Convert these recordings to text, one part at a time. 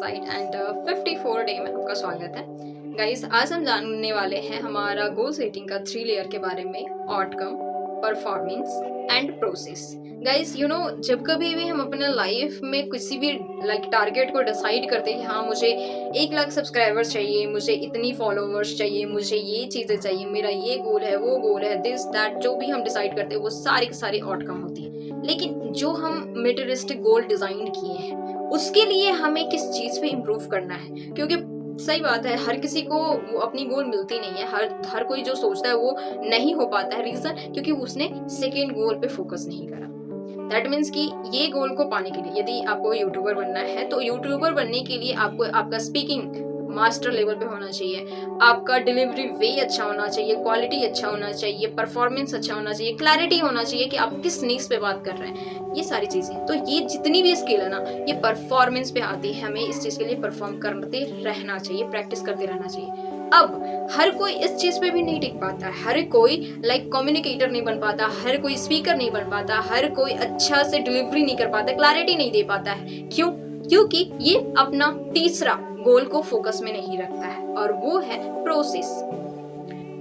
Side and 54 day में आपका स्वागत है गाइस। आज हम जानने वाले हैं हमारा गोल सेटिंग का 3 लेयर के बारे में, outcome, performance and process. Guys जब कभी भी हम अपने लाइफ में किसी भी टारगेट को डिसाइड करते हैं, हाँ मुझे 1 लाख सब्सक्राइबर्स चाहिए, मुझे इतनी फॉलोवर्स चाहिए, मुझे ये चीज़ें चाहिए, मेरा ये गोल है, वो गोल है, दिस दैट, जो भी हम डिसाइड करते हैं वो सारी की सारी आउटकम होती है। लेकिन जो हम मटेरियलिस्टिक गोल डिजाइन किए हैं उसके लिए हमें किस चीज पे इम्प्रूव करना है, क्योंकि सही बात है हर किसी को वो अपनी गोल मिलती नहीं है। हर कोई जो सोचता है वो नहीं हो पाता है। रीजन क्योंकि उसने सेकेंड गोल पे फोकस नहीं करा। दैट मीन्स कि ये गोल को पाने के लिए यदि आपको यूट्यूबर बनना है तो यूट्यूबर बनने के लिए आपको आपका स्पीकिंग मास्टर लेवल पे होना चाहिए, आपका डिलीवरी वे अच्छा होना चाहिए, क्वालिटी अच्छा होना चाहिए, परफॉर्मेंस अच्छा होना चाहिए, क्लैरिटी होना चाहिए कि आप किस नीड्स पे बात कर रहे हैं, ये सारी चीजें। तो ये जितनी भी स्किल है ना, ये परफॉर्मेंस पे आती है। हमें इस चीज के लिए परफॉर्म करते रहना चाहिए, प्रैक्टिस करते रहना चाहिए। अब हर कोई इस चीज पे भी नहीं टिक पाता, हर कोई कम्युनिकेटर नहीं बन पाता, हर कोई स्पीकर नहीं बन पाता, हर कोई अच्छा से डिलीवरी नहीं कर पाता, क्लैरिटी नहीं दे पाता है। क्यों? क्योंकि ये अपना तीसरा गोल को फोकस में नहीं रखता है, और वो है प्रोसेस।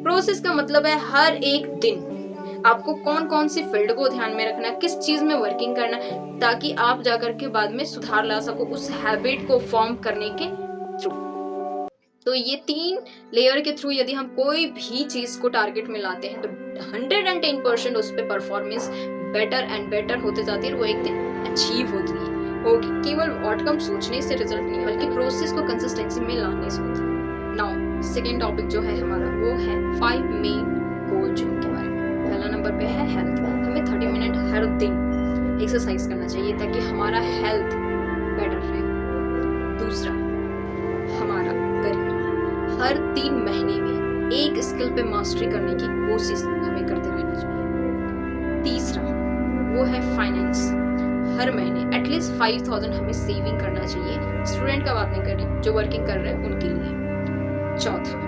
प्रोसेस का मतलब है हर एक दिन आपको कौन कौन सी फील्ड को ध्यान में रखना है, किस चीज में वर्किंग करना है, ताकि आप जाकर के बाद में सुधार ला सको उस हैबिट को फॉर्म करने के थ्रू। तो ये 3 लेयर के थ्रू यदि हम कोई भी चीज को टारगेट में लाते हैं तो 110% उस पर परफॉर्मेंस बेटर एंड बेटर होते जाती है, वो एक दिन अचीव होती है होगी। केवल आउटकम सोचने से रिजल्ट नहीं, बल्कि प्रोसेस को कंसिस्टेंसी में लाने से होता है। नाउ सेकेंड टॉपिक जो है हमारा वो है 5 मेन गोल के बारे में। पहला नंबर पे है हेल्थ। हमें 30 मिनट हर दिन एक्सरसाइज करना चाहिए ताकि हमारा हेल्थ बेटर रहे। दूसरा हमारा करियर। हर 3 महीने में एक स्किल पे मास्टरी करने की कोशिश हमें करते रहना चाहिए। तीसरा वो है फाइनेंस। हर महीने एटलीस्ट 5000 हमें सेविंग करना चाहिए। स्टूडेंट का बात नहीं कर रही, जो वर्किंग कर रहे हैं उनके लिए। चौथा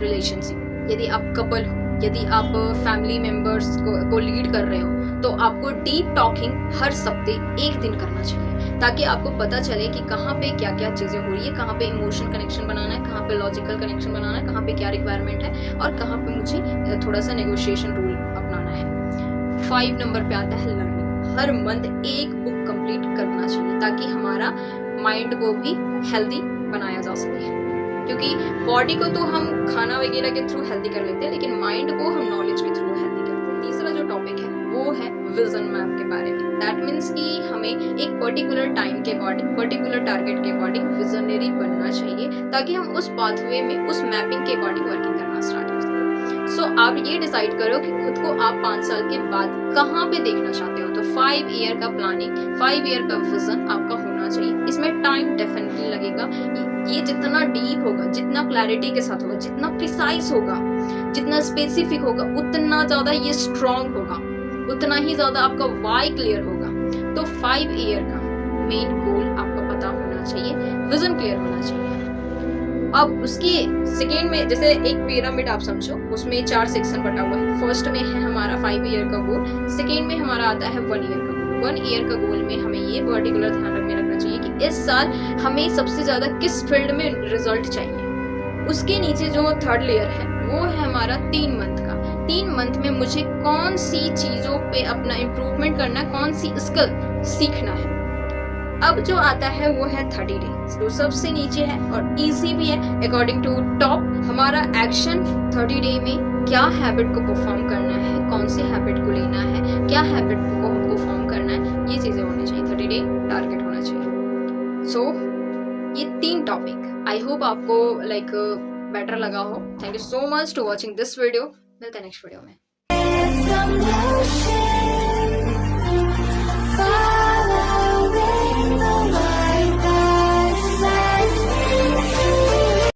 रिलेशनशिप। यदि आप कपल हो, यदि आप फैमिली मेंबर्स को लीड कर रहे हो तो आपको डीप टॉकिंग हर सप्ते 1 दिन करना चाहिए, ताकि आपको पता चले कि कहाँ पे क्या क्या चीजें हो रही है, कहाँ पे इमोशन कनेक्शन बनाना है, कहाँ पे लॉजिकल कनेक्शन बनाना है, कहाँ पे क्या रिक्वायरमेंट है और कहाँ पे मुझे थोड़ा सा नेगोशिएशन रूल अपनाना है। 5 नंबर पे आता है लर्निंग। हर मंथ एक बुक कंप्लीट करना चाहिए ताकि हमारा माइंड को भी हेल्दी बनाया जा सके, क्योंकि बॉडी को तो हम खाना वगैरह के थ्रू हेल्दी कर लेते हैं, लेकिन माइंड को हम नॉलेज के थ्रू हेल्दी करते हैं। तीसरा जो टॉपिक है वो है विजन मैप के बारे में। दैट मीन्स कि हमें एक पर्टिकुलर टाइम के अकॉर्डिंग, पर्टिकुलर टारगेट के अकॉर्डिंग विजनरी बनना चाहिए, ताकि हम उस पाथवे में, उस मैपिंग के अकॉर्डिंग वर्किंग करना स्टार्ट कर सकें। सो आप ये डिसाइड करो कि खुद को आप 5 साल के बाद कहाँ पे देखना चाहते हो। तो 5 ईयर का प्लानिंग, 5 ईयर का विजन आपका होना चाहिए। इसमें टाइम डेफिनेटली लगेगा। ये जितना डीप होगा, जितना क्लैरिटी के साथ होगा, जितना प्रिसाइज होगा, जितना स्पेसिफिक होगा, उतना ज्यादा ये स्ट्रॉन्ग होगा, उतना ही ज्यादा आपका वाई क्लियर होगा। तो 5 ईयर का मेन गोल आपको पता होना चाहिए, विजन क्लियर होना चाहिए। अब उसके सेकेंड में जैसे एक पिरामिड आप समझो, उसमें 4 सेक्शन बटा हुआ है। फर्स्ट में है हमारा 5 ईयर का गोल, सेकेंड में हमारा आता है 1 ईयर का गोल। 1 ईयर का गोल में हमें ये पर्टिकुलर ध्यान में रखना चाहिए कि इस साल हमें सबसे ज्यादा किस फील्ड में रिजल्ट चाहिए। उसके नीचे जो 3rd लेयर है वो है हमारा 3 मंथ का। 3 मंथ में मुझे कौन सी चीजों पे अपना इम्प्रूवमेंट करना है, कौन सी स्किल सीखना है। अब जो आता है वो है 30 डे, जो सबसे नीचे है और इजी भी है अकॉर्डिंग टू टॉप। हमारा एक्शन 30 डे में क्या हैबिट को परफॉर्म करना है, कौन से हैबिट को लेना है, क्या हैबिट को हमको फॉर्म करना है, ये चीजें होनी चाहिए। 30 डे टारगेट होना चाहिए। सो ये 3 टॉपिक आई होप आपको बेटर लगा हो। Thank you so much to watching this video. मिलते हैं नेक्स्ट वीडियो में।